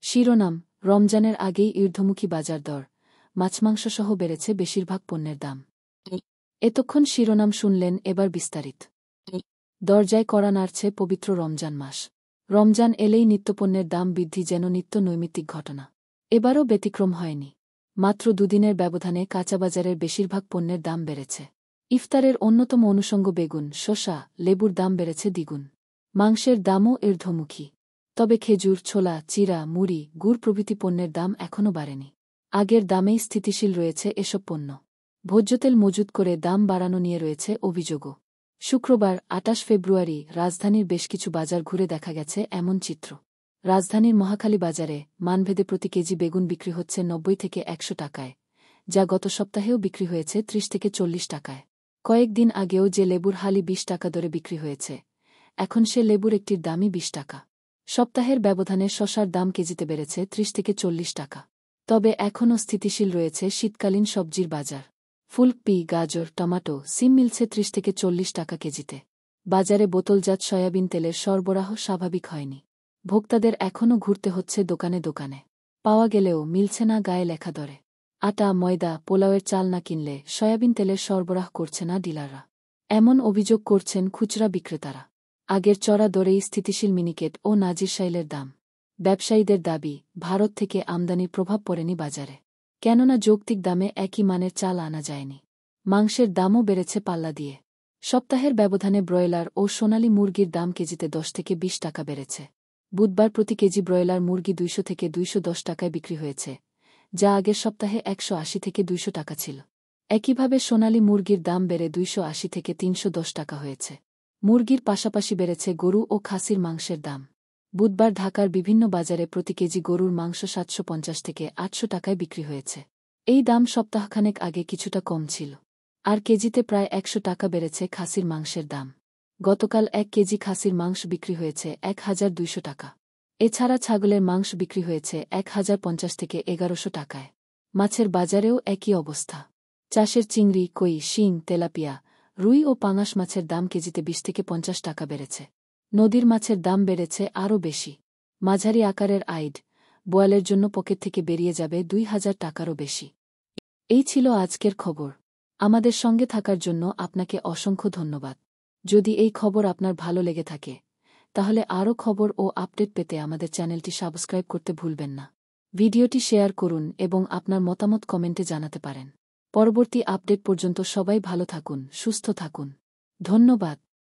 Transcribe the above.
শিরোনাম: রমজানের আগেই ঊর্ধ্বমুখী বাজার দর, মাছমাংসসহ বেড়েছে বেশিরভাগ পণ্যের দাম। এতক্ষণ শিরোনাম শুনলেন, এবার বিস্তারিত। দরজায় কড়া নাড়ছে পবিত্র রমজান মাস। রমজান এলেই নিত্যপণ্যের দাম বৃদ্ধি যেন নিত্য নৈমিত্তিক ঘটনা। এবারও ব্যতিক্রম হয়নি। মাত্র দুদিনের ব্যবধানে কাঁচাবাজারের বেশিরভাগ পণ্যের দাম বেড়েছে। ইফতারের অন্যতম অনুষঙ্গ বেগুন, শসা, লেবুর দাম বেড়েছে দ্বিগুণ। মাংসের দামও ঊর্ধ্বমুখী। তবে খেজুর, ছোলা, চিড়া, মুড়ি, গুড় প্রভৃতি পণ্যের দাম এখনও বাড়েনি। আগের দামেই স্থিতিশীল রয়েছে এসব পণ্য। ভোজ্যতেল মজুত করে দাম বাড়ানো নিয়ে রয়েছে অভিযোগও। শুক্রবার ২৮ ফেব্রুয়ারি রাজধানীর বেশ কিছু বাজার ঘুরে দেখা গেছে এমন চিত্র। রাজধানীর মহাখালী বাজারে মানভেদে প্রতি কেজি বেগুন বিক্রি হচ্ছে ৯০ থেকে ১০০ টাকায়, যা গত সপ্তাহেও বিক্রি হয়েছে ৩০ থেকে ৪০ টাকায়। কয়েকদিন আগেও যে লেবুর হালি ২০ টাকা দরে বিক্রি হয়েছে, এখন সে লেবুর একটির দামই ২০ টাকা। সপ্তাহের ব্যবধানে শসার দাম কেজিতে বেড়েছে ৩০ থেকে ৪০ টাকা। তবে এখনও স্থিতিশীল রয়েছে শীতকালীন সবজির বাজার। ফুলকপি, গাজর, টমাটো, সিম মিলছে ৩০ থেকে ৪০ টাকা কেজিতে। বাজারে বোতলজাত সয়াবিন তেলের সরবরাহ স্বাভাবিক হয়নি। ভোক্তাদের এখনও ঘুরতে হচ্ছে দোকানে দোকানে। পাওয়া গেলেও মিলছে না গায়ে লেখা দরে। আটা, ময়দা, পোলাওয়ের চাল না কিনলে সয়াবিন তেলের সরবরাহ করছে না ডিলাররা। এমন অভিযোগ করছেন খুচরা বিক্রেতারা। আগের চড়া দরেই স্থিতিশীল মিনিকেট ও নাজিরশাইলের দাম। ব্যবসায়ীদের দাবি, ভারত থেকে আমদানির প্রভাব পড়েনি বাজারে। কেননা যৌক্তিক দামে একই মানের চাল আনা যায়নি। মাংসের দামও বেড়েছে পাল্লা দিয়ে। সপ্তাহের ব্যবধানে ব্রয়লার ও সোনালী মুরগির দাম কেজিতে ১০ থেকে ২০ টাকা বেড়েছে। বুধবার প্রতি কেজি ব্রয়লার মুরগি ২০০ থেকে ২১০ টাকায় বিক্রি হয়েছে, যা আগের সপ্তাহে ১৮০ থেকে ২০০ টাকা ছিল। একইভাবে সোনালী মুরগির দাম বেড়ে ২৮০ থেকে ৩১০ টাকা হয়েছে। মুরগির পাশাপাশি বেড়েছে গরু ও খাসির মাংসের দাম। বুধবার ঢাকার বিভিন্ন বাজারে প্রতি কেজি গরুর মাংস ৭৫০ থেকে ৮০০ টাকায় বিক্রি হয়েছে। এই দাম সপ্তাহখানেক আগে কিছুটা কম ছিল। আর কেজিতে প্রায় ১০০ টাকা বেড়েছে খাসির মাংসের দাম। গতকাল ১ কেজি খাসির মাংস বিক্রি হয়েছে ১,২০০ টাকা। এছাড়া ছাগলের মাংস বিক্রি হয়েছে ১,০৫০ থেকে ১১০০ টাকায়। মাছের বাজারেও একই অবস্থা। চাষের চিংড়ি, কই, শিং, তেলাপিয়া, রুই ও পাঙাশ মাছের দাম কেজিতে ২০ থেকে ৫০ টাকা বেড়েছে। নদীর মাছের দাম বেড়েছে আরও বেশি। মাঝারি আকারের আইড, বোয়ালের জন্য পকেট থেকে বেরিয়ে যাবে ২,০০০ টাকারও বেশি। এই ছিল আজকের খবর। আমাদের সঙ্গে থাকার জন্য আপনাকে অসংখ্য ধন্যবাদ। যদি এই খবর আপনার ভালো লেগে থাকে, তাহলে আরও খবর ও আপডেট পেতে আমাদের চ্যানেলটি সাবস্ক্রাইব করতে ভুলবেন না। ভিডিওটি শেয়ার করুন এবং আপনার মতামত কমেন্টে জানাতে পারেন। পরবর্তী আপডেট পর্যন্ত সবাই ভালো থাকুন, সুস্থ থাকুন। ধন্যবাদ।